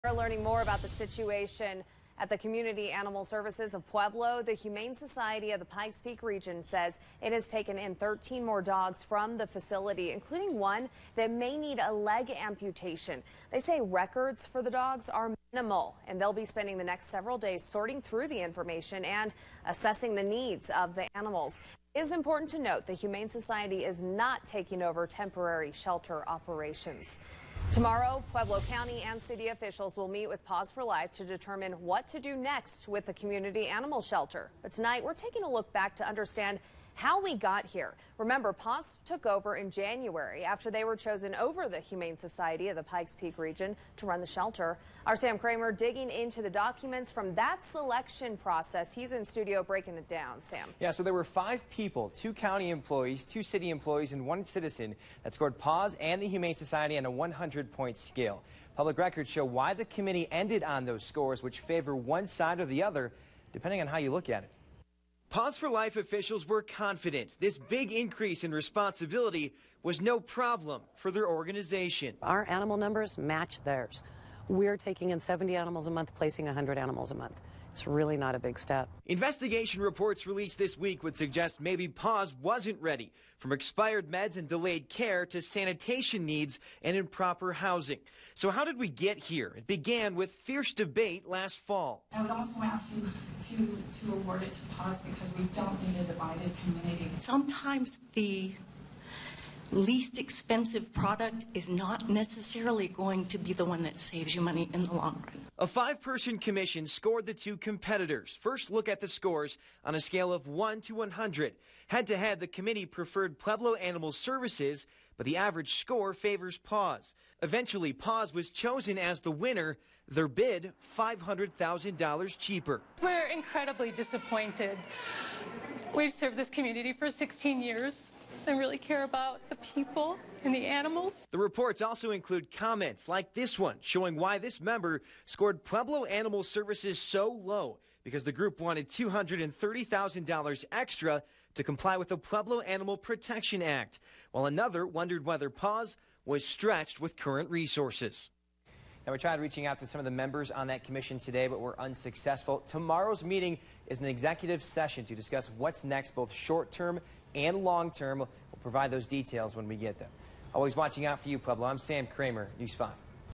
We're learning more about the situation at the Community Animal Services of Pueblo. The Humane Society of the Pikes Peak region says it has taken in 13 more dogs from the facility, including one that may need a leg amputation. They say records for the dogs are minimal, and they'll be spending the next several days sorting through the information and assessing the needs of the animals. It is important to note the Humane Society is not taking over temporary shelter operations. Tomorrow, Pueblo County and city officials will meet with Paws for Life to determine what to do next with the community animal shelter. But tonight, we're taking a look back to understand how we got here. Remember, Paws took over in January after they were chosen over the Humane Society of the Pikes Peak region to run the shelter. Our Sam Kramer digging into the documents from that selection process. He's in studio breaking it down. Sam. Yeah, so there were 5 people, 2 county employees, 2 city employees, and 1 citizen that scored Paws and the Humane Society on a 100-point scale. Public records show why the committee ended on those scores, which favor one side or the other, depending on how you look at it. Paws for Life officials were confident this big increase in responsibility was no problem for their organization. Our animal numbers match theirs. We're taking in 70 animals a month, placing 100 animals a month. It's really not a big step. Investigation reports released this week would suggest maybe Paws wasn't ready, from expired meds and delayed care to sanitation needs and improper housing. So how did we get here? It began with fierce debate last fall. I would also ask you to award it to Paws because we don't need a divided community. Sometimes the least expensive product is not necessarily going to be the one that saves you money in the long run. A 5-person commission scored the 2 competitors. First look at the scores on a scale of 1 to 100. Head-to-head, the committee preferred Pueblo Animal Services, but the average score favors Paws. Eventually, Paws was chosen as the winner. Their bid, $500,000 cheaper. We're incredibly disappointed. We've served this community for 16 years. I really care about the people and the animals. The reports also include comments like this one showing why this member scored Pueblo Animal Services so low, because the group wanted $230,000 extra to comply with the Pueblo Animal Protection Act, while another wondered whether Paws was stretched with current resources. Now, we tried reaching out to some of the members on that commission today, but were unsuccessful. Tomorrow's meeting is an executive session to discuss what's next, both short-term and long-term. We'll provide those details when we get them. Always watching out for you, Pueblo. I'm Sam Kramer, News 5.